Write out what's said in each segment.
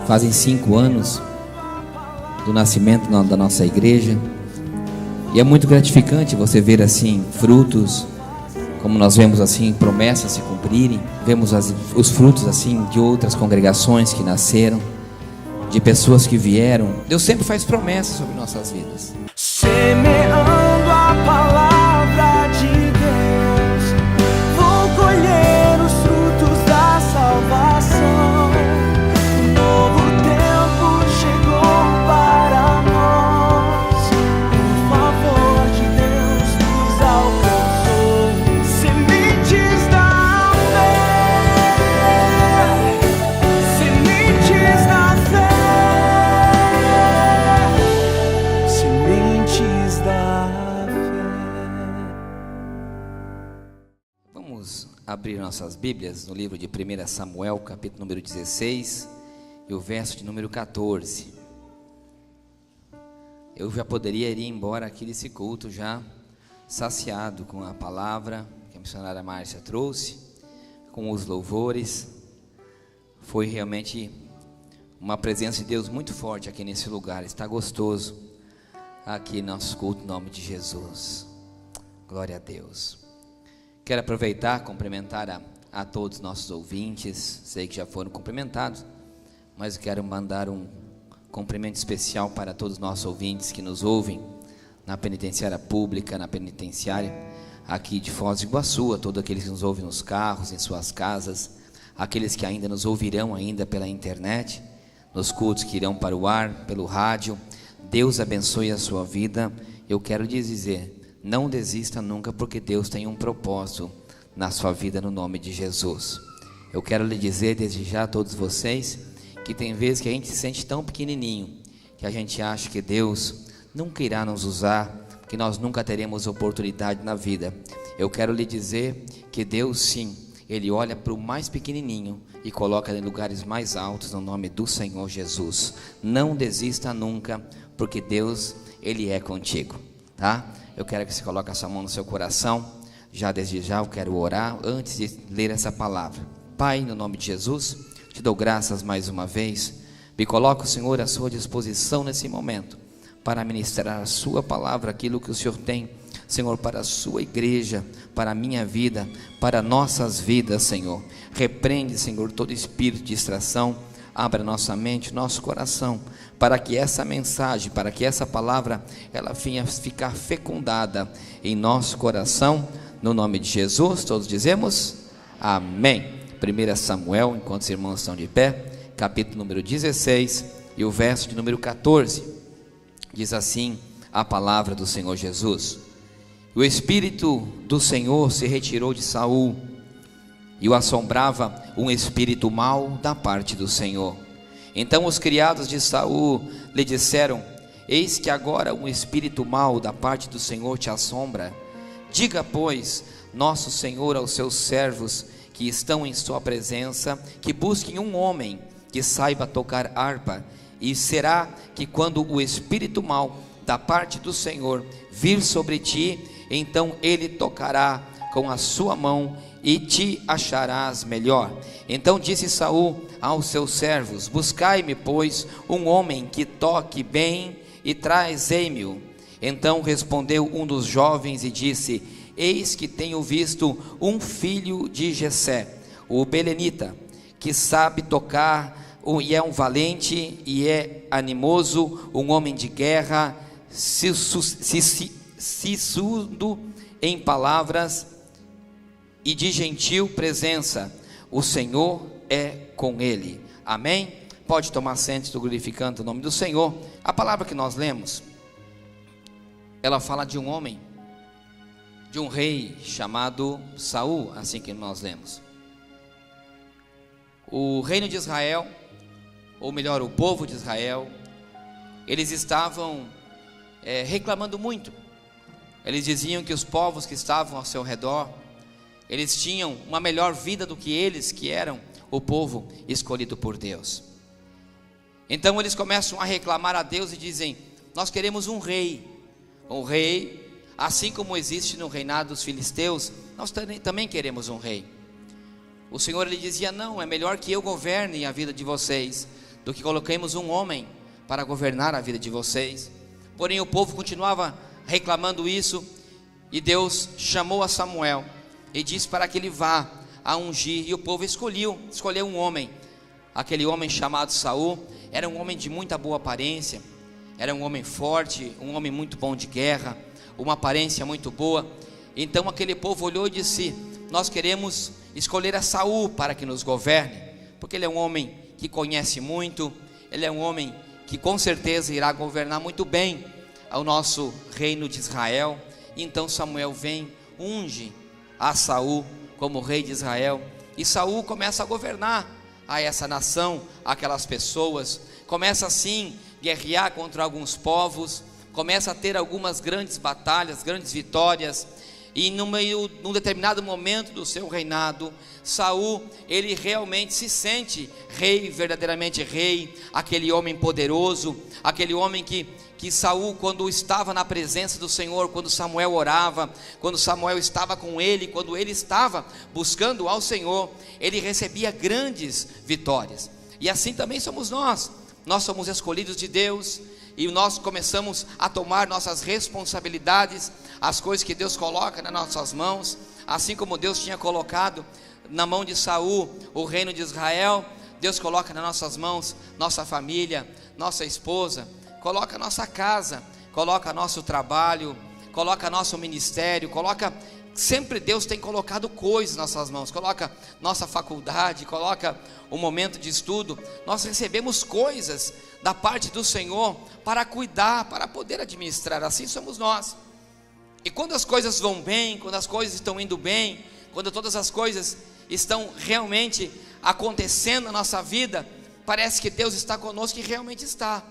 Fazem 5 anos do nascimento da nossa igreja, e é muito gratificante você ver assim frutos, como nós vemos assim promessas se cumprirem. Vemos os frutos assim de outras congregações que nasceram, de pessoas que vieram. Deus sempre faz promessas sobre nossas vidas. Semeando a palavra de Deus, vou colher os frutos da salvação. Um novo tempo chegou para nós, o favor de Deus nos alcançou. Sementes da fé, sementes da fé, sementes da fé. Vamos abrir nossas Bíblias no livro de 1 Samuel, capítulo número 16 e o verso de número 14. Eu já poderia ir embora aqui desse culto já saciado com a palavra que a missionária Márcia trouxe, com os louvores. Foi realmente uma presença de Deus muito forte aqui nesse lugar. Está gostoso aqui nosso culto em nome de Jesus. Glória a Deus. Quero aproveitar e cumprimentar a todos os nossos ouvintes. Sei que já foram cumprimentados, mas eu quero mandar um cumprimento especial para todos os nossos ouvintes que nos ouvem na penitenciária pública, na penitenciária aqui de Foz do Iguaçu, a todos aqueles que nos ouvem nos carros, em suas casas, aqueles que ainda nos ouvirão ainda pela internet, nos cultos que irão para o ar, pelo rádio. Deus abençoe a sua vida. Eu quero dizer, não desista nunca, porque Deus tem um propósito na sua vida no nome de Jesus. Eu quero lhe dizer desde já a todos vocês que tem vezes que a gente se sente tão pequenininho, que a gente acha que Deus nunca irá nos usar, que nós nunca teremos oportunidade na vida. Eu quero lhe dizer que Deus sim, Ele olha para o mais pequenininho e coloca em lugares mais altos no nome do Senhor Jesus. Não desista nunca, porque Deus, Ele é contigo, tá? Eu quero que você coloque a sua mão no seu coração. Já desde já eu quero orar antes de ler essa palavra. Pai, no nome de Jesus, te dou graças mais uma vez. Me coloco, Senhor, à sua disposição nesse momento, para ministrar a sua palavra, aquilo que o Senhor tem, Senhor, para a sua igreja, para a minha vida, para nossas vidas, Senhor. Repreende, Senhor, todo espírito de distração. Abra nossa mente, nosso coração, para que essa mensagem, para que essa palavra, ela venha ficar fecundada em nosso coração, no nome de Jesus. Todos dizemos amém. 1 Samuel, enquanto os irmãos estão de pé, capítulo número 16 e o verso de número 14, diz assim a palavra do Senhor Jesus: o Espírito do Senhor se retirou de Saul, e o assombrava um espírito mau da parte do Senhor. Então os criados de Saul lhe disseram: eis que agora um espírito mau da parte do Senhor te assombra. Diga, pois, nosso Senhor aos seus servos que estão em sua presença, que busquem um homem que saiba tocar harpa, e será que quando o espírito mau da parte do Senhor vir sobre ti, então ele tocará com a sua mão e te acharás melhor. Então disse Saul aos seus servos: buscai-me, pois, um homem que toque bem, e trazei-me-o. Então respondeu um dos jovens e disse: eis que tenho visto um filho de Jessé, o belenita, que sabe tocar, e é um valente e é animoso, um homem de guerra, sisudo em palavras e de gentil presença. O Senhor é com ele. Amém? Pode tomar assento, estou glorificando o nome do Senhor. A palavra que nós lemos, ela fala de um homem, de um rei chamado Saul, assim que nós lemos. O reino de Israel, ou melhor, o povo de Israel, eles estavam reclamando muito. Eles diziam que os povos que estavam ao seu redor, eles tinham uma melhor vida do que eles, que eram o povo escolhido por Deus. Então eles começam a reclamar a Deus e dizem: nós queremos um rei, assim como existe no reinado dos filisteus, nós também queremos um rei. O Senhor lhe dizia: não, é melhor que eu governe a vida de vocês do que coloquemos um homem para governar a vida de vocês. Porém o povo continuava reclamando isso, e Deus chamou a Samuel e disse para que ele vá a ungir, e o povo escolheu um homem. Aquele homem chamado Saul era um homem de muita boa aparência, era um homem forte, um homem muito bom de guerra, uma aparência muito boa. Então aquele povo olhou e disse: nós queremos escolher a Saul para que nos governe, porque ele é um homem que conhece muito, ele é um homem que com certeza irá governar muito bem ao nosso reino de Israel. Então Samuel vem, unge a Saul como rei de Israel, e Saul começa a governar a essa nação, aquelas pessoas, começa assim guerrear contra alguns povos, começa a ter algumas grandes batalhas, grandes vitórias. E num determinado momento do seu reinado, Saul, ele realmente se sente rei, verdadeiramente rei, aquele homem poderoso, aquele homem que Saul, quando estava na presença do Senhor, quando Samuel orava, quando Samuel estava com ele, quando ele estava buscando ao Senhor, ele recebia grandes vitórias. E assim também somos nós somos escolhidos de Deus, e nós começamos a tomar nossas responsabilidades, as coisas que Deus coloca nas nossas mãos, assim como Deus tinha colocado na mão de Saul o reino de Israel. Deus coloca nas nossas mãos nossa família, nossa esposa, coloca nossa casa, coloca nosso trabalho, coloca nosso ministério, sempre Deus tem colocado coisas nas nossas mãos, coloca nossa faculdade, coloca o momento de estudo. Nós recebemos coisas da parte do Senhor para cuidar, para poder administrar. Assim somos nós. E quando as coisas vão bem, quando as coisas estão indo bem, quando todas as coisas estão realmente acontecendo na nossa vida, parece que Deus está conosco, e realmente está.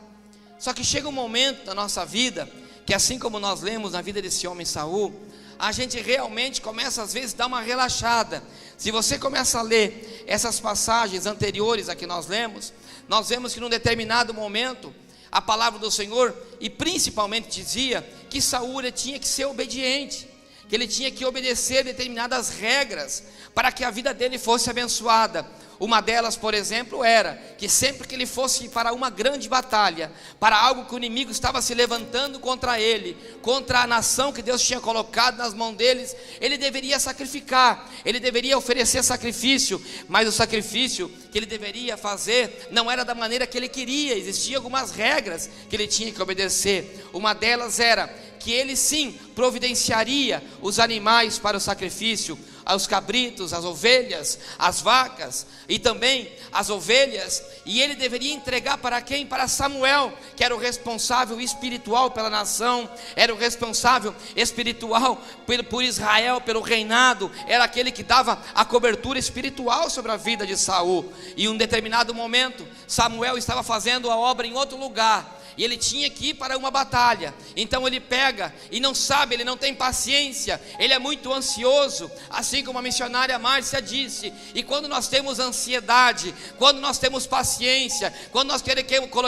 Só que chega um momento na nossa vida que, assim como nós lemos na vida desse homem Saul, a gente realmente começa às vezes a dar uma relaxada. Se você começa a ler essas passagens anteriores a que nós lemos, nós vemos que num determinado momento a palavra do Senhor, e principalmente dizia que Saul tinha que ser obediente, que ele tinha que obedecer determinadas regras para que a vida dele fosse abençoada. Uma delas, por exemplo, era que sempre que ele fosse para uma grande batalha, para algo que o inimigo estava se levantando contra ele, contra a nação que Deus tinha colocado nas mãos deles, ele deveria sacrificar, ele deveria oferecer sacrifício. Mas o sacrifício que ele deveria fazer não era da maneira que ele queria, existiam algumas regras que ele tinha que obedecer. Uma delas era que ele sim providenciaria os animais para o sacrifício, os cabritos, as ovelhas, as vacas e também as ovelhas, e ele deveria entregar para quem? Para Samuel, que era o responsável espiritual pela nação, era o responsável espiritual por Israel, pelo reinado, era aquele que dava a cobertura espiritual sobre a vida de Saul. E em um determinado momento, Samuel estava fazendo a obra em outro lugar, e ele tinha que ir para uma batalha. Então ele pega e não sabe, ele não tem paciência, ele é muito ansioso, assim como a missionária Márcia disse. E quando nós temos ansiedade, quando nós temos paciência, quando nós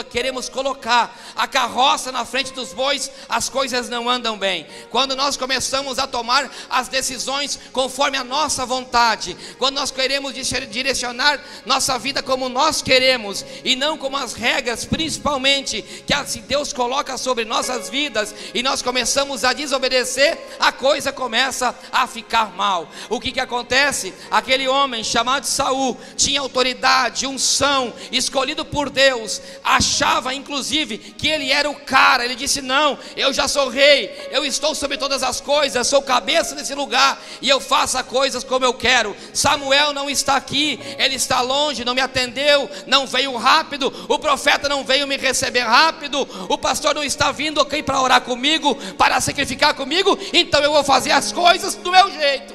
queremos colocar a carroça na frente dos bois, as coisas não andam bem. Quando nós começamos a tomar as decisões conforme a nossa vontade, quando nós queremos direcionar nossa vida como nós queremos, e não como as regras, principalmente, que se Deus coloca sobre nossas vidas, e nós começamos a desobedecer, a coisa começa a ficar mal. O que acontece? Aquele homem chamado Saul tinha autoridade, unção, escolhido por Deus, achava inclusive que ele era o cara. Ele disse: não, eu já sou rei, eu estou sobre todas as coisas, sou cabeça desse lugar, e eu faço as coisas como eu quero. Samuel não está aqui, ele está longe, não me atendeu, não veio rápido, o profeta não veio me receber rápido, o pastor não está vindo aqui para orar comigo, para sacrificar comigo, então eu vou fazer as coisas do meu jeito.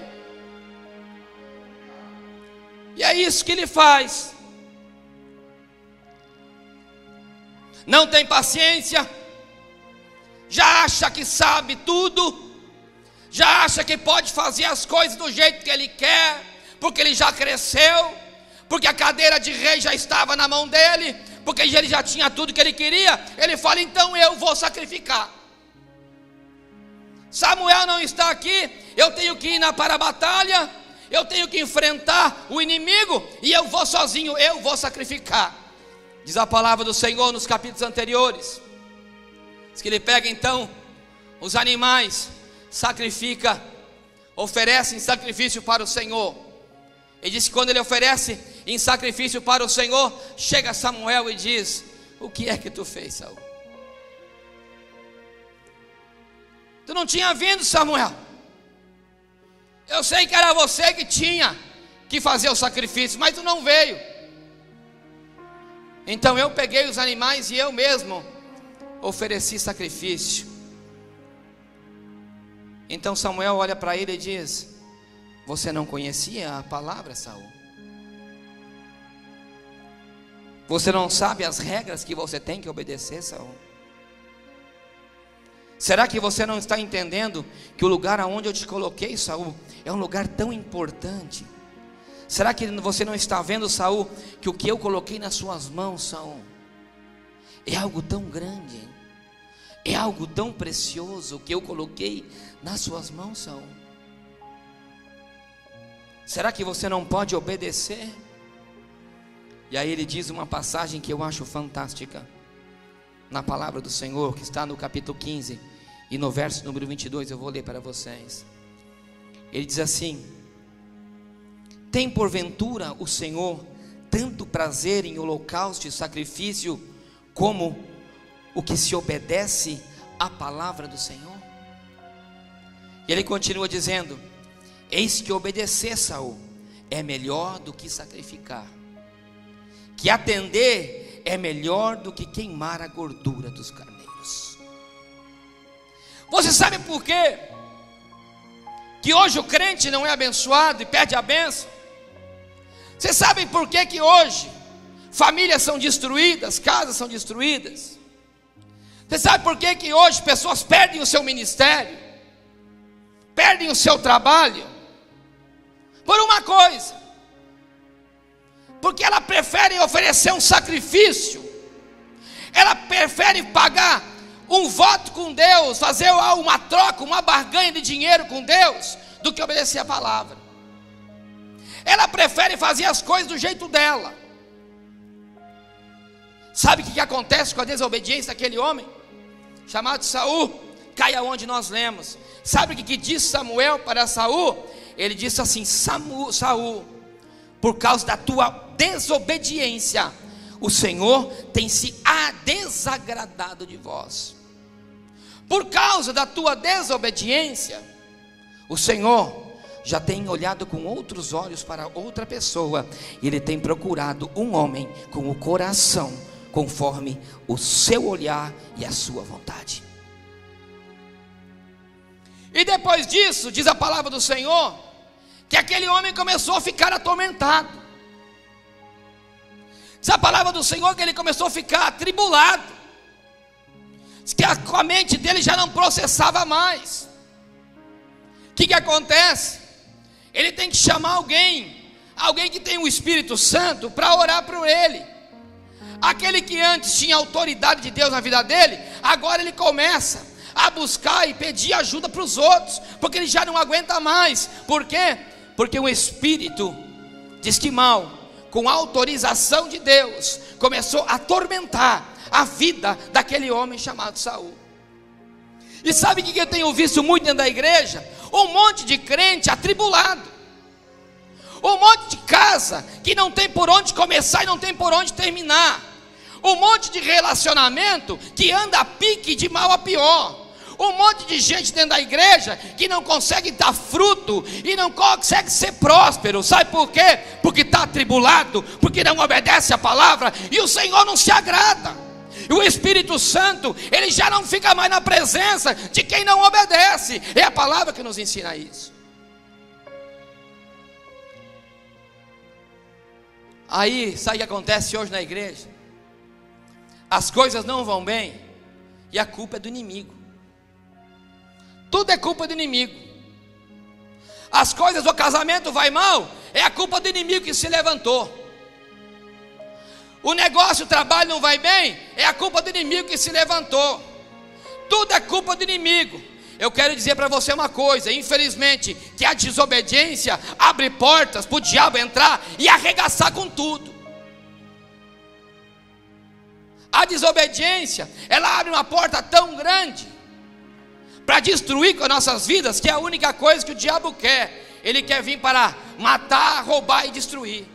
E é isso que ele faz. Não tem paciência, já acha que sabe tudo, já acha que pode fazer as coisas do jeito que ele quer, porque ele já cresceu, porque a cadeira de rei já estava na mão dele, porque ele já tinha tudo que ele queria. Ele fala: então eu vou sacrificar. Samuel não está aqui, eu tenho que ir para a batalha, eu tenho que enfrentar o inimigo, e eu vou sozinho, eu vou sacrificar. Diz a palavra do Senhor nos capítulos anteriores, diz que ele pega então os animais, sacrifica, oferece em sacrifício para o Senhor. Ele diz que quando ele oferece em sacrifício para o Senhor, chega Samuel e diz: o que é que tu fez, Saul? Tu não tinha vindo, Samuel. Eu sei que era você que tinha que fazer o sacrifício, mas tu não veio. Então eu peguei os animais e eu mesmo ofereci sacrifício. Então Samuel olha para ele e diz: você não conhecia a palavra, Saul? Você não sabe as regras que você tem que obedecer, Saul? Será que você não está entendendo que o lugar aonde eu te coloquei, Saul, é um lugar tão importante? Será que você não está vendo, Saul, que o que eu coloquei nas suas mãos, Saul, é algo tão grande, é algo tão precioso que eu coloquei nas suas mãos, Saul? Será que você não pode obedecer? E aí ele diz uma passagem que eu acho fantástica, na palavra do Senhor, que está no capítulo 15, e no verso número 22, eu vou ler para vocês. Ele diz assim: tem porventura o Senhor tanto prazer em holocausto e sacrifício, como o que se obedece à palavra do Senhor? E ele continua dizendo: eis que obedecer, Saul, é melhor do que sacrificar, que atender é melhor do que queimar a gordura dos carneiros. Você sabe por quê que hoje o crente não é abençoado e perde a bênção? Você sabe por quê que hoje famílias são destruídas, casas são destruídas? Você sabe por quê que hoje pessoas perdem o seu ministério, perdem o seu trabalho? Por uma coisa: porque ela prefere oferecer um sacrifício, ela prefere pagar um voto com Deus, fazer uma troca, uma barganha de dinheiro com Deus, do que obedecer a palavra. Ela prefere fazer as coisas do jeito dela. Sabe o que acontece com a desobediência daquele homem chamado Saul? Cai aonde nós lemos. Sabe o que disse Samuel para Saul? Ele disse assim: Saul, por causa da tua desobediência, o Senhor tem se desagradado de vós. Por causa da tua desobediência, o Senhor já tem olhado com outros olhos para outra pessoa. Ele tem procurado um homem com o coração conforme o seu olhar e a sua vontade. E depois disso, diz a palavra do Senhor, que aquele homem começou a ficar atormentado. Diz a palavra do Senhor que ele começou a ficar atribulado. Diz que a mente dele já não processava mais. O que acontece? Ele tem que chamar alguém que tem o Espírito Santo para orar por ele. Aquele que antes tinha autoridade de Deus na vida dele, agora ele começa a buscar e pedir ajuda para os outros, porque ele já não aguenta mais. Por quê? Porque o espírito de Esquimal, com autorização de Deus, começou a atormentar a vida daquele homem chamado Saul. E sabe o que eu tenho visto muito dentro da igreja? Um monte de crente atribulado, um monte de casa que não tem por onde começar e não tem por onde terminar, um monte de relacionamento que anda a pique de mal a pior, um monte de gente dentro da igreja que não consegue dar fruto e não consegue ser próspero. Sabe por quê? Porque está atribulado, porque não obedece a palavra, e o Senhor não se agrada. E o Espírito Santo, ele já não fica mais na presença de quem não obedece. É a palavra que nos ensina isso. Aí, sabe o que acontece hoje na igreja? As coisas não vão bem e a culpa é do inimigo. Tudo é culpa do inimigo. As coisas do casamento vai mal, é a culpa do inimigo que se levantou. O negócio, o trabalho não vai bem, é a culpa do inimigo que se levantou. Tudo é culpa do inimigo. Eu quero dizer para você uma coisa: infelizmente, que a desobediência abre portas para o diabo entrar e arregaçar com tudo. A desobediência, ela abre uma porta tão grande para destruir com as nossas vidas, que é a única coisa que o diabo quer. Ele quer vir para matar, roubar e destruir.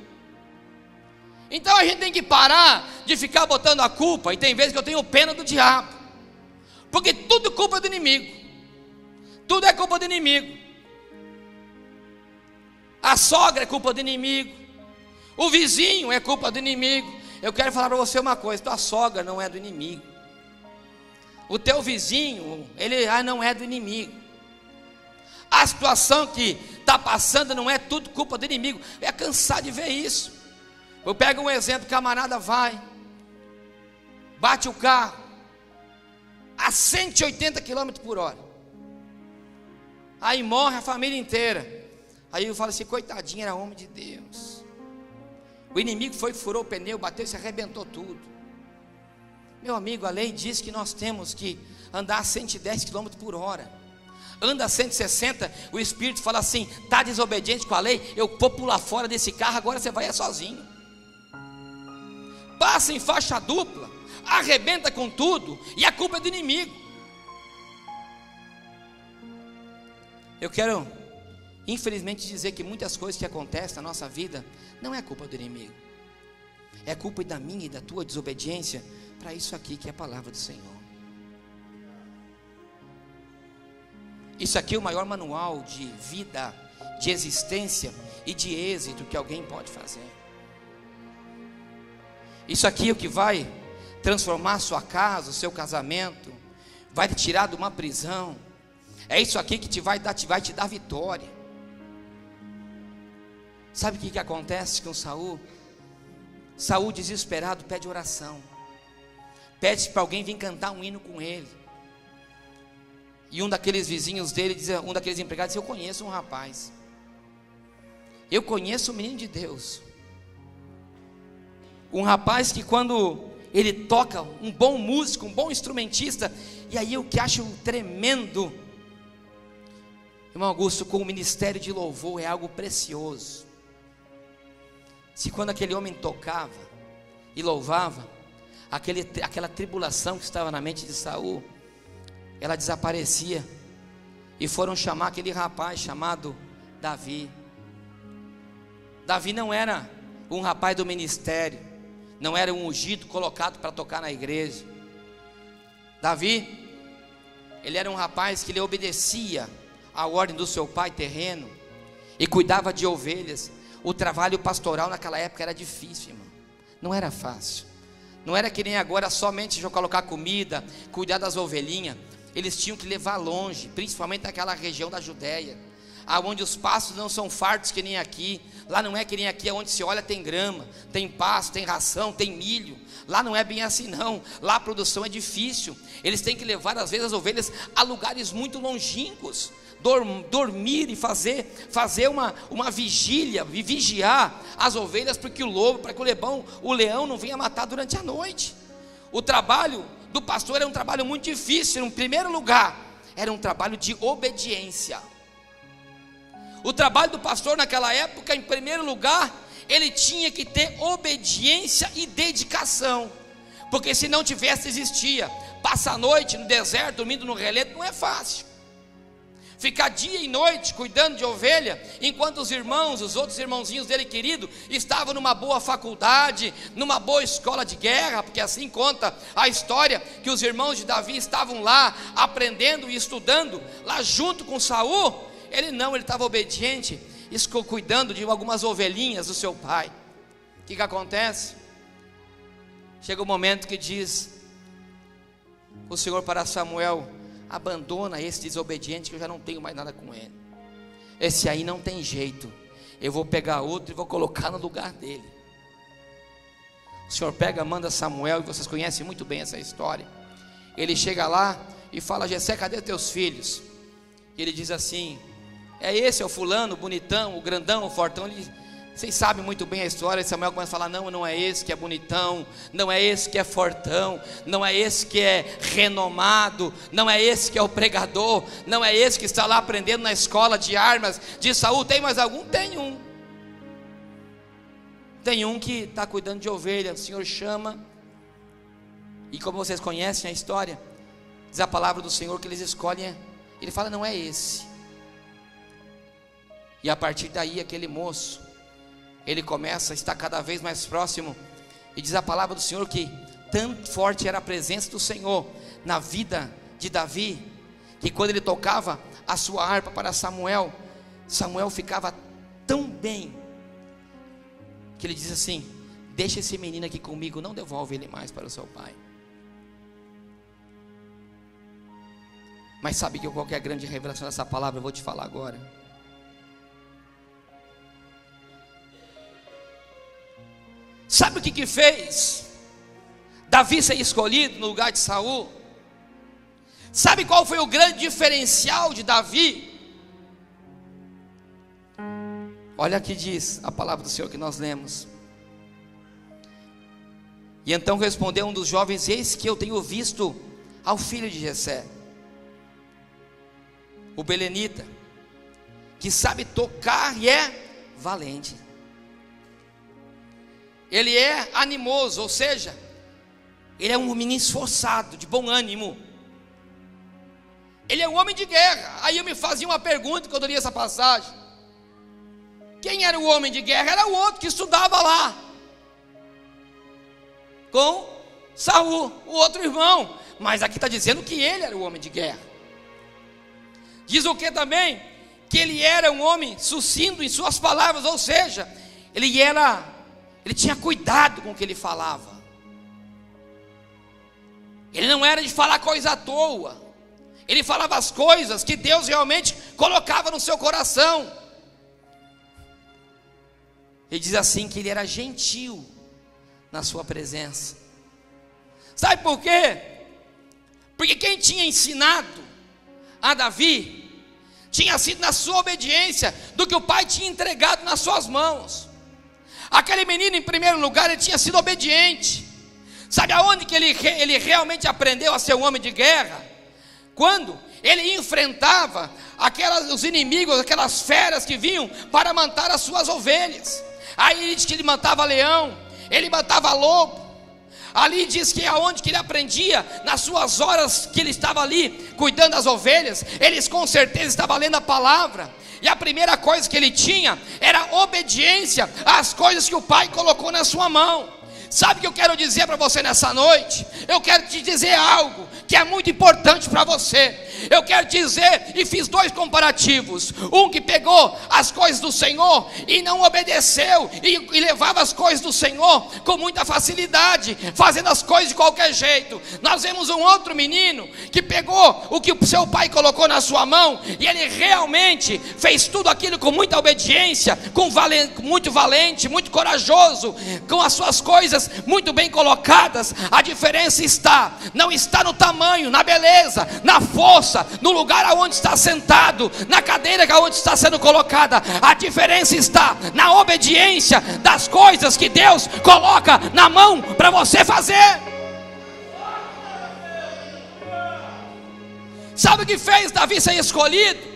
Então a gente tem que parar de ficar botando a culpa. E tem vezes que eu tenho pena do diabo, porque tudo é culpa do inimigo. Tudo é culpa do inimigo. A sogra é culpa do inimigo, o vizinho é culpa do inimigo. Eu quero falar para você uma coisa: tua sogra não é do inimigo, o teu vizinho, ele não é do inimigo. A situação que está passando não é tudo culpa do inimigo. É cansar de ver isso. Eu pego um exemplo: camarada vai, bate o carro a 180 km por hora, aí morre a família inteira. Aí eu falo assim: coitadinho, era homem de Deus. O inimigo foi, furou o pneu, bateu e se arrebentou tudo. Meu amigo, a lei diz que nós temos que andar a 110 km por hora. Anda a 160, o Espírito fala assim: está desobediente com a lei, eu vou pular fora desse carro, agora você vai sozinho. Passa em faixa dupla, arrebenta com tudo, e a culpa é do inimigo. Eu quero, infelizmente, dizer que muitas coisas que acontecem na nossa vida não é culpa do inimigo, é culpa da minha e da tua desobediência para isso aqui que é a palavra do Senhor. Isso aqui é o maior manual de vida, de existência e de êxito que alguém pode fazer. Isso aqui é o que vai transformar a sua casa, o seu casamento, vai te tirar de uma prisão. É isso aqui que vai te dar vitória. Sabe o que acontece com Saul? Saul, desesperado, pede oração, pede para alguém vir cantar um hino com ele. E um daqueles vizinhos dele, um daqueles empregados, disse: eu conheço um rapaz, eu conheço um menino de Deus, um rapaz que quando ele toca, um bom músico, um bom instrumentista. E aí eu que acho tremendo, irmão Augusto, com o ministério de louvor é algo precioso. Se quando aquele homem tocava e louvava, aquela tribulação que estava na mente de Saul, ela desaparecia. E foram chamar aquele rapaz chamado Davi. Davi não era um rapaz do ministério, não era um ungido colocado para tocar na igreja. Davi, ele era um rapaz que ele obedecia à ordem do seu pai terreno e cuidava de ovelhas. O trabalho pastoral naquela época era difícil, irmão, não era fácil. Não era que nem agora, somente colocar comida, cuidar das ovelhinhas. Eles tinham que levar longe, principalmente naquela região da Judéia, aonde os pastos não são fartos que nem aqui. Lá não é que nem aqui, onde se olha tem grama, tem pasto, tem ração, tem milho. Lá não é bem assim não, lá a produção é difícil. Eles têm que levar às vezes as ovelhas a lugares muito longínquos, dormir e fazer uma vigília, e vigiar as ovelhas, porque para que o leão não venha matar durante a noite. O trabalho do pastor era um trabalho muito difícil. Em primeiro lugar, era um trabalho de obediência. O trabalho do pastor naquela época, em primeiro lugar, ele tinha que ter obediência e dedicação, porque se não tivesse, existia. Passar a noite no deserto, dormindo no relento, não é fácil. Ficar dia e noite cuidando de ovelha, enquanto os outros irmãozinhos dele querido, estavam numa boa faculdade, numa boa escola de guerra, porque assim conta a história, que os irmãos de Davi estavam lá, aprendendo e estudando, lá junto com Saul. Ele estava obediente, cuidando de algumas ovelhinhas do seu pai. O que acontece? Chega o momento que diz o Senhor para Samuel: abandona esse desobediente, que eu já não tenho mais nada com ele. Esse aí não tem jeito, eu vou pegar outro e vou colocar no lugar dele. O Senhor manda Samuel, e vocês conhecem muito bem essa história. Ele chega lá e fala: Jessé, cadê teus filhos? E ele diz assim: é o fulano, o bonitão, o grandão, o fortão. Vocês sabem muito bem a história. Samuel começa a falar: não é esse que é bonitão, não é esse que é fortão, não é esse que é renomado, não é esse que é o pregador, não é esse que está lá aprendendo na escola de armas de Saul. Tem mais algum? Tem um que está cuidando de ovelha. O Senhor chama E como vocês conhecem a história, diz a palavra do Senhor que eles escolhem, ele fala, não é esse. E a partir daí aquele moço, ele começa a estar cada vez mais próximo. E diz a palavra do Senhor que tão forte era a presença do Senhor na vida de Davi, que quando ele tocava a sua harpa para Samuel, Samuel ficava tão bem, que ele diz assim, deixa esse menino aqui comigo, não devolve ele mais para o seu pai. Mas sabe que qual que é a grande revelação dessa palavra? Eu vou te falar agora. Sabe o que fez Davi ser escolhido no lugar de Saul? Sabe qual foi o grande diferencial de Davi? Olha aqui diz a palavra do Senhor que nós lemos. E então respondeu um dos jovens, eis que eu tenho visto ao filho de Jessé, o belenita, que sabe tocar e é valente. Ele é animoso, ou seja, ele é um menino esforçado, de bom ânimo. Ele é um homem de guerra. Aí eu me fazia uma pergunta quando eu li essa passagem. Quem era o homem de guerra? Era o outro que estudava lá com Saul, o outro irmão. Mas aqui está dizendo que ele era o homem de guerra. Diz o que também? Que ele era um homem sucinto em suas palavras, ou seja, ele tinha cuidado com o que ele falava. Ele não era de falar coisa à toa. Ele falava as coisas que Deus realmente colocava no seu coração. Ele diz assim que ele era gentil na sua presença. Sabe por quê? Porque quem tinha ensinado a Davi tinha sido na sua obediência do que o pai tinha entregado nas suas mãos. Aquele menino, em primeiro lugar, ele tinha sido obediente. Sabe aonde que ele realmente aprendeu a ser um homem de guerra? Quando ele enfrentava os inimigos, aquelas feras que vinham para matar as suas ovelhas. Aí ele diz que ele matava leão, ele matava lobo. Ali diz que aonde que ele aprendia, nas suas horas que ele estava ali cuidando das ovelhas, eles com certeza estavam lendo a palavra. E a primeira coisa que ele tinha era obediência às coisas que o pai colocou na sua mão. Sabe o que eu quero dizer para você nessa noite? Eu quero te dizer algo que é muito importante para você. Eu quero dizer, e fiz dois comparativos. Um que pegou as coisas do Senhor e não obedeceu, e levava as coisas do Senhor com muita facilidade, fazendo as coisas de qualquer jeito. Nós vemos um outro menino que pegou o que o seu pai colocou na sua mão, e ele realmente fez tudo aquilo com muita obediência, muito valente, muito corajoso, com as suas coisas muito bem colocadas. A diferença não está no tamanho, na beleza, na força, no lugar aonde está sentado, na cadeira aonde está sendo colocada. A diferença está na obediência das coisas que Deus coloca na mão para você fazer. Sabe o que fez Davi ser escolhido?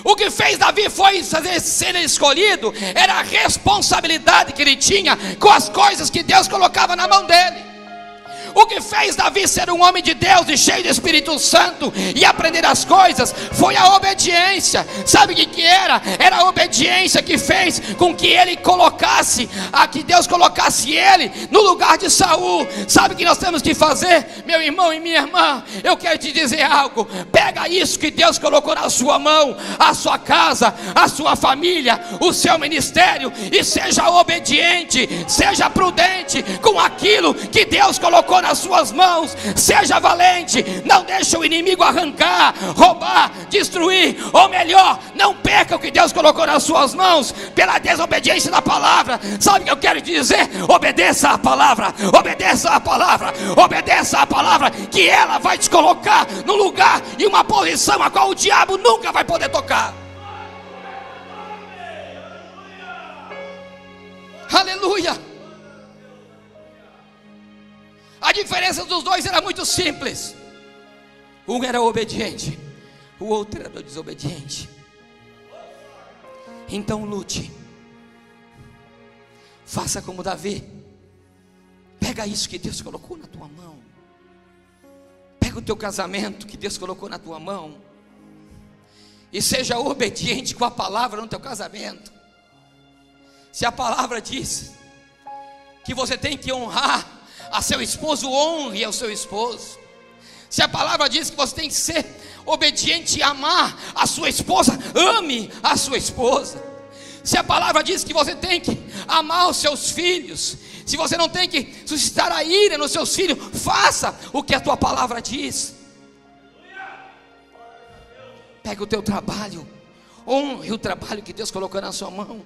O que fez Davi foi ser escolhido, era a responsabilidade que ele tinha com as coisas que Deus colocava na mão dele. O que fez Davi ser um homem de Deus e cheio do Espírito Santo e aprender as coisas foi a obediência. Sabe o que era? Era a obediência que fez com que ele que Deus colocasse ele no lugar de Saul. Sabe o que nós temos que fazer, meu irmão e minha irmã? Eu quero te dizer algo. Pega isso que Deus colocou na sua mão, a sua casa, a sua família, o seu ministério, e seja obediente, seja prudente com aquilo que Deus colocou nas suas mãos. Seja valente, não deixe o inimigo arrancar, roubar, destruir, ou melhor, não perca o que Deus colocou nas suas mãos pela desobediência da palavra. Sabe o que eu quero dizer? Obedeça a palavra, obedeça a palavra, obedeça a palavra, que ela vai te colocar no lugar e uma posição a qual o diabo nunca vai poder tocar. Aleluia. A diferença dos dois era muito simples. Um era obediente, o outro era desobediente. Então lute, faça como Davi. Pega isso que Deus colocou na tua mão. Pega o teu casamento que Deus colocou na tua mão, e seja obediente com a palavra no teu casamento. Se a palavra diz que você tem que honrar a seu esposo, honre ao seu esposo. Se a palavra diz que você tem que ser obediente e amar a sua esposa, ame a sua esposa. Se a palavra diz que você tem que amar os seus filhos, se você não tem que suscitar a ira nos seus filhos, faça o que a tua palavra diz. Pega o teu trabalho, honre o trabalho que Deus colocou na sua mão.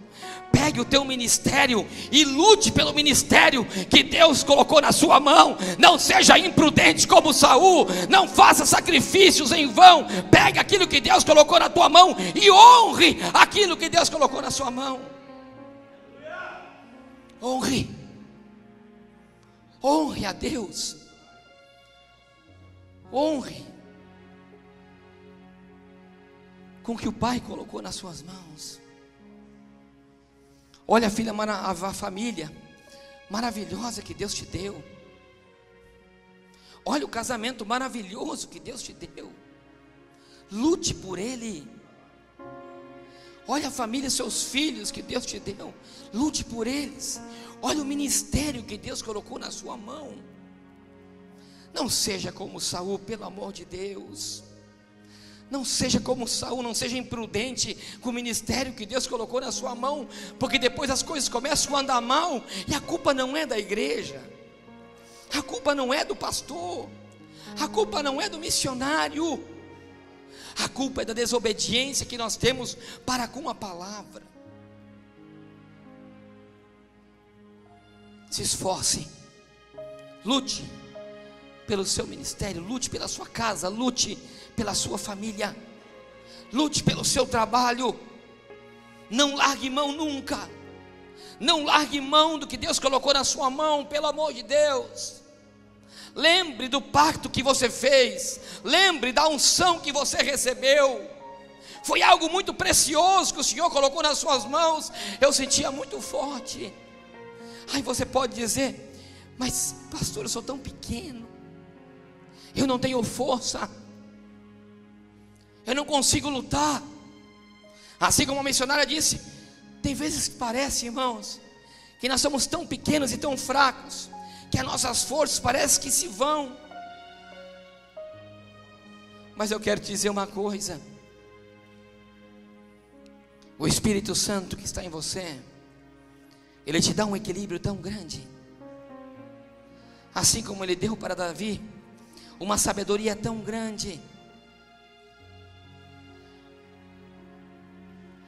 Pegue o teu ministério e lute pelo ministério que Deus colocou na sua mão. Não seja imprudente como Saul, não faça sacrifícios em vão. Pegue aquilo que Deus colocou na tua mão e honre aquilo que Deus colocou na sua mão. Honre a Deus. Honre com o que o Pai colocou nas suas mãos. Olha, filha, a família maravilhosa que Deus te deu. Olha o casamento maravilhoso que Deus te deu. Lute por ele. Olha a família, seus filhos que Deus te deu. Lute por eles. Olha o ministério que Deus colocou na sua mão. Não seja como Saul, pelo amor de Deus. Não seja como Saul, não seja imprudente com o ministério que Deus colocou na sua mão, porque depois as coisas começam a andar mal, e a culpa não é da igreja, a culpa não é do pastor, a culpa não é do missionário, a culpa é da desobediência que nós temos para com a palavra. Se esforce, lute pelo seu ministério, lute pela sua casa, lute pela sua família, lute pelo seu trabalho. Não largue mão nunca. Não largue mão do que Deus colocou na sua mão, pelo amor de Deus. Lembre do pacto que você fez, lembre da unção que você recebeu. Foi algo muito precioso que o Senhor colocou nas suas mãos. Eu sentia muito forte. Aí você pode dizer: mas pastor, eu sou tão pequeno, eu não tenho força, eu não consigo lutar. Assim como a missionária disse, tem vezes que parece, irmãos, que nós somos tão pequenos e tão fracos, que as nossas forças parecem que se vão. Mas eu quero te dizer uma coisa: o Espírito Santo que está em você, ele te dá um equilíbrio tão grande. Assim como ele deu para Davi uma sabedoria tão grande.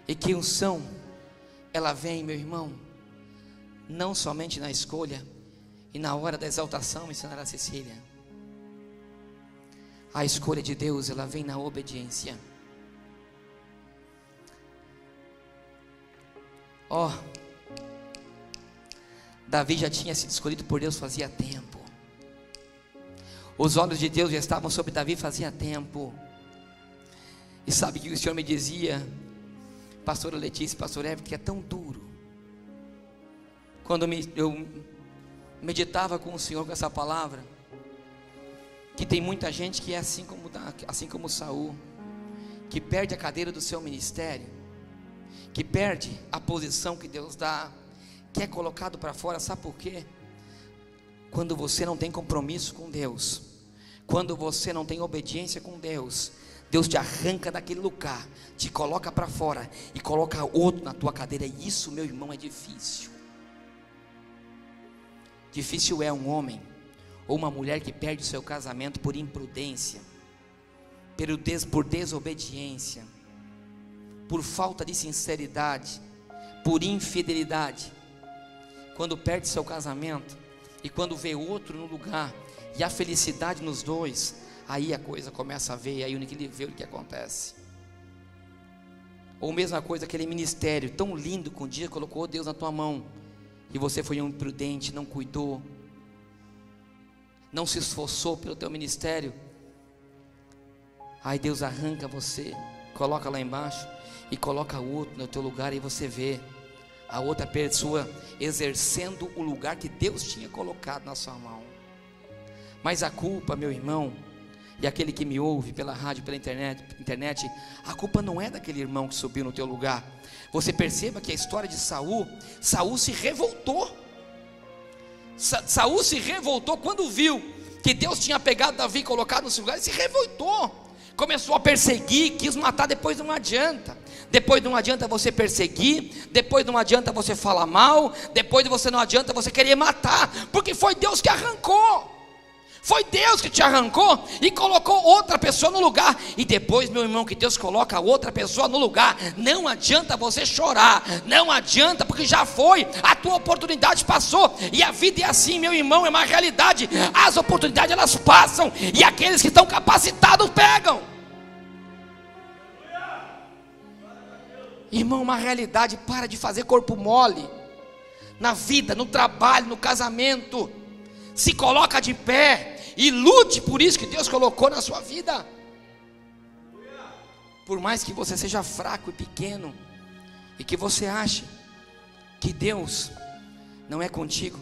E que unção, ela vem, meu irmão, não somente na escolha e na hora da exaltação, missionária Cecília. A escolha de Deus, ela vem na obediência. Davi já tinha sido escolhido por Deus fazia tempo. Os olhos de Deus já estavam sobre Davi fazia tempo. E sabe que o Senhor me dizia, pastora Letícia, pastor Everton, que é tão duro. Quando eu meditava com o Senhor com essa palavra, que tem muita gente que é assim como Saul, que perde a cadeira do seu ministério, que perde a posição que Deus dá, que é colocado para fora. Sabe por quê? Quando você não tem compromisso com Deus, quando você não tem obediência com Deus, Deus te arranca daquele lugar, te coloca para fora e coloca outro na tua cadeira. E isso, meu irmão, é difícil. Difícil é um homem ou uma mulher que perde o seu casamento por imprudência, por desobediência, por falta de sinceridade, por infidelidade. Quando perde seu casamento e quando vê outro no lugar e a felicidade nos dois, aí a coisa começa a ver, e aí ele vê o que acontece. Ou mesma coisa, aquele ministério tão lindo que um dia colocou Deus na tua mão, e você foi um imprudente, não cuidou, não se esforçou pelo teu ministério. Aí Deus arranca você, coloca lá embaixo e coloca outro no teu lugar, e você vê a outra pessoa exercendo o lugar que Deus tinha colocado na sua mão. Mas a culpa, meu irmão, e aquele que me ouve pela rádio, pela internet, a culpa não é daquele irmão que subiu no teu lugar. Você perceba que a história de Saul se revoltou. Saul se revoltou quando viu que Deus tinha pegado Davi e colocado no seu lugar. Ele se revoltou, começou a perseguir, quis matar. Depois não adianta. Depois não adianta você perseguir, depois não adianta você falar mal, depois você não adianta você querer matar, porque foi Deus que arrancou. Foi Deus que te arrancou e colocou outra pessoa no lugar. E depois, meu irmão, que Deus coloca outra pessoa no lugar, não adianta você chorar, não adianta, porque já foi, a tua oportunidade passou. E a vida é assim, meu irmão, é uma realidade. As oportunidades elas passam, e aqueles que estão capacitados pegam. Irmão, uma realidade. Para de fazer corpo mole na vida, no trabalho, no casamento. Se coloca de pé e lute por isso que Deus colocou na sua vida. Por mais que você seja fraco e pequeno, e que você ache que Deus não é contigo.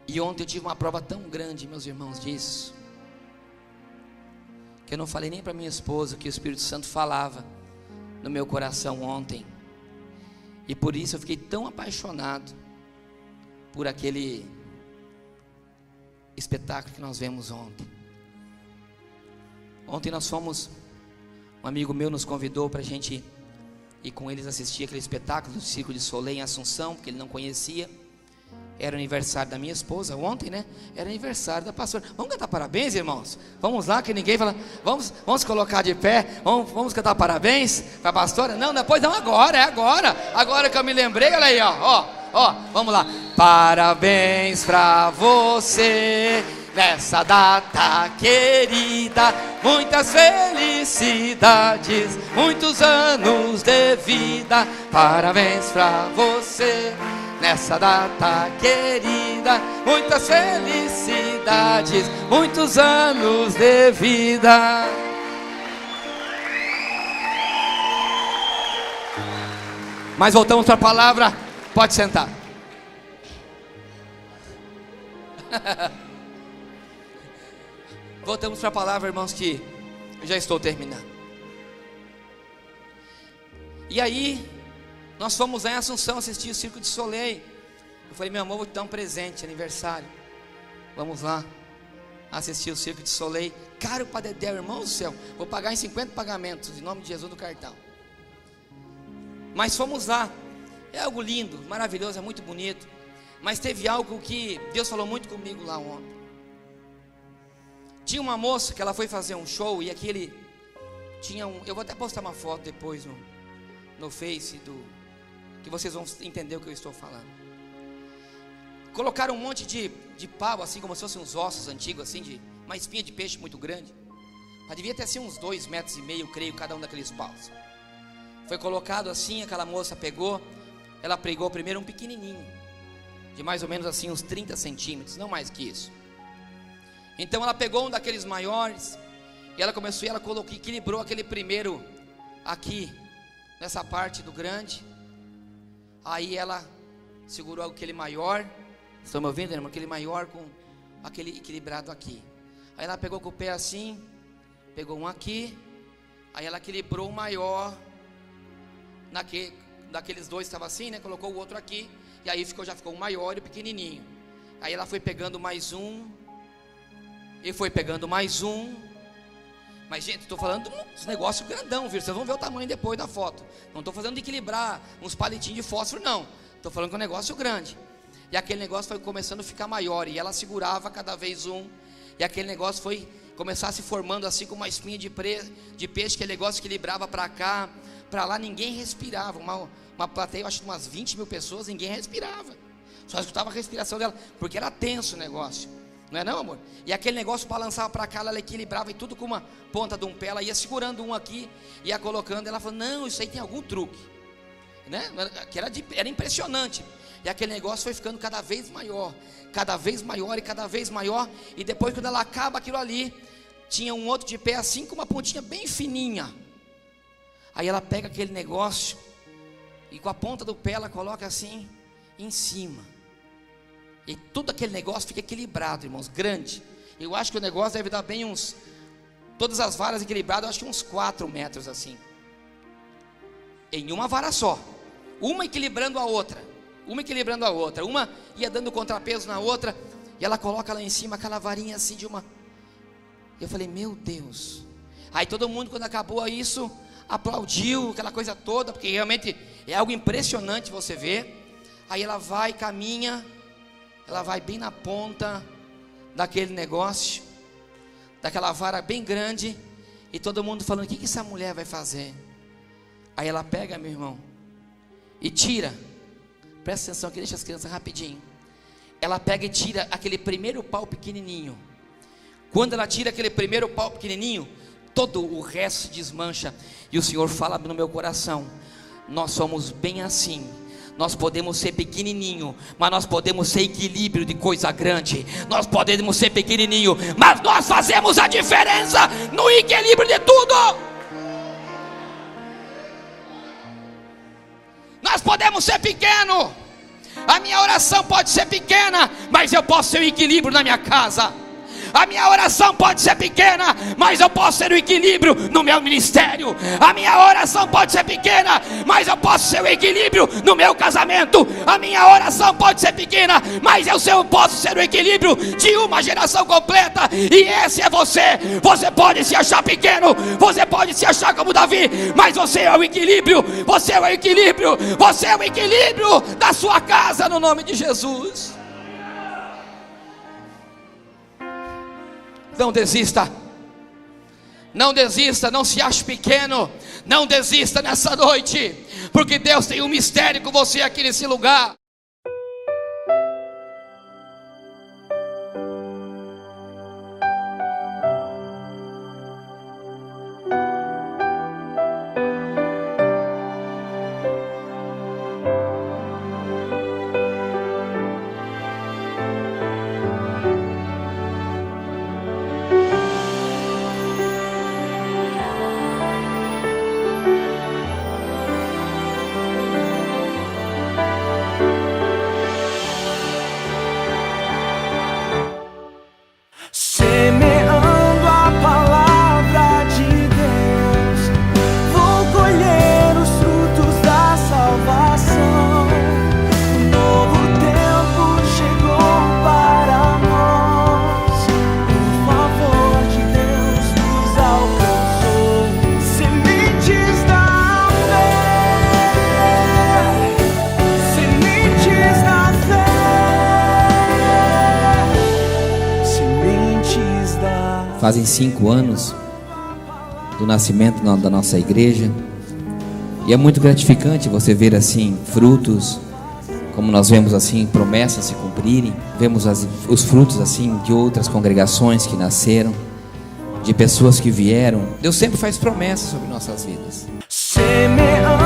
E ontem eu tive uma prova tão grande, meus irmãos, disso, que eu não falei nem para minha esposa que o Espírito Santo falava no meu coração ontem. E por isso eu fiquei tão apaixonado por aquele espetáculo que nós vemos ontem. Ontem nós fomos, um amigo meu nos convidou para a gente ir com eles assistir aquele espetáculo do Circo de Soleil em Assunção, porque ele não conhecia. Era aniversário da minha esposa ontem, né? Era aniversário da pastora. Vamos cantar parabéns, irmãos? Vamos lá, que ninguém fala. Vamos colocar de pé. Vamos cantar parabéns para a pastora? Não, depois não, agora, é agora. Agora que eu me lembrei, olha aí, ó, vamos lá. Parabéns para você nessa data querida. Muitas felicidades, muitos anos de vida. Parabéns para você nessa data querida, muitas felicidades, muitos anos de vida. Mas voltamos para a palavra. Pode sentar. Voltamos para a palavra, irmãos, que eu já estou terminando. E aí nós fomos lá em Assunção assistir o Circo de Soleil. Eu falei, meu amor, vou te dar um presente, aniversário. Vamos lá assistir o Circo de Soleil. Caro para dedéu, irmão do céu. Vou pagar em 50 pagamentos, em nome de Jesus, do cartão. Mas fomos lá. É algo lindo, maravilhoso, é muito bonito. Mas teve algo que Deus falou muito comigo lá ontem. Tinha uma moça que ela foi fazer um show, e aquele tinha eu vou até postar uma foto depois no Face que vocês vão entender o que eu estou falando. Colocaram um monte de pau, assim como se fossem uns ossos antigos, assim, de uma espinha de peixe muito grande. Mas devia ter assim uns 2,5 metros, creio, cada um daqueles paus. Foi colocado assim, aquela moça pegou, ela pregou primeiro um pequenininho, de mais ou menos assim uns 30 centímetros, não mais que isso. Então ela pegou um daqueles maiores, e ela começou, e ela colocou, equilibrou aquele primeiro aqui, nessa parte do grande. Aí ela segurou aquele maior, estão me ouvindo, irmão? Aquele maior com aquele equilibrado aqui. Aí ela pegou com o pé assim, pegou um aqui, aí ela equilibrou o maior, daqueles dois estava assim, né? Colocou o outro aqui, e aí já ficou o maior e o pequenininho. Aí ela foi pegando mais um, e foi pegando mais um. Mas, gente, estou falando de uns negócios grandão, viu? Vocês vão ver o tamanho depois da foto. Não estou fazendo de equilibrar uns palitinhos de fósforo, não. Estou falando que é um negócio grande. E aquele negócio foi começando a ficar maior, e ela segurava cada vez um, e aquele negócio foi começar se formando assim com uma espinha de peixe, aquele negócio equilibrava para cá, para lá, ninguém respirava. Uma plateia, eu acho que umas 20 mil pessoas, ninguém respirava. Só escutava a respiração dela, porque era tenso o negócio. Não é não, amor? E aquele negócio balançava para cá, ela equilibrava, e tudo com uma ponta de um pé. Ela ia segurando um aqui, ia colocando. Ela falou, não, isso aí tem algum truque, né? Que era impressionante. E aquele negócio foi ficando cada vez maior, cada vez maior e cada vez maior. E depois, quando ela acaba aquilo ali, tinha um outro de pé assim, com uma pontinha bem fininha. Aí ela pega aquele negócio e com a ponta do pé ela coloca assim em cima. E tudo aquele negócio fica equilibrado, irmãos, grande. Eu acho que o negócio deve dar bem uns, todas as varas equilibradas, eu acho que uns 4 metros assim. Em uma vara só, uma equilibrando a outra, uma ia dando contrapeso na outra, e ela coloca lá em cima aquela varinha assim de uma. Eu falei, meu Deus. Aí todo mundo, quando acabou isso, aplaudiu, aquela coisa toda, porque realmente é algo impressionante você ver. Aí ela vai, caminha, ela vai bem na ponta daquele negócio, daquela vara bem grande, e todo mundo falando, o que essa mulher vai fazer? Aí ela pega, meu irmão, e tira, presta atenção aqui, deixa as crianças rapidinho. Ela pega e tira aquele primeiro pau pequenininho. Quando ela tira aquele primeiro pau pequenininho, todo o resto se desmancha. E o Senhor fala no meu coração, nós somos bem assim. Nós podemos ser pequenininho, mas nós podemos ser equilíbrio de coisa grande. Nós podemos ser pequenininho, mas nós fazemos a diferença no equilíbrio de tudo. Nós podemos ser pequeno, a minha oração pode ser pequena, mas eu posso ser o equilíbrio na minha casa. A minha oração pode ser pequena, mas eu posso ter o equilíbrio no meu ministério. A minha oração pode ser pequena, mas eu posso ser o equilíbrio no meu casamento. A minha oração pode ser pequena, mas eu posso ser o equilíbrio de uma geração completa. E esse é você. Você pode se achar pequeno, você pode se achar como Davi, mas você é o equilíbrio. Você é o equilíbrio. Você é o equilíbrio da sua casa, no nome de Jesus. Não desista, não desista, não se ache pequeno, não desista nessa noite, porque Deus tem um mistério com você aqui nesse lugar. Semeando a palavra de Deus, vou colher os frutos da salvação. Um novo tempo chegou para nós, o favor de Deus nos alcançou. Sementes da fé, sementes da fé. Fazem 5 anos do nascimento da nossa igreja, e é muito gratificante você ver assim frutos, como nós vemos assim promessas se cumprirem, vemos os frutos assim de outras congregações que nasceram, de pessoas que vieram. Deus sempre faz promessas sobre nossas vidas. Semeando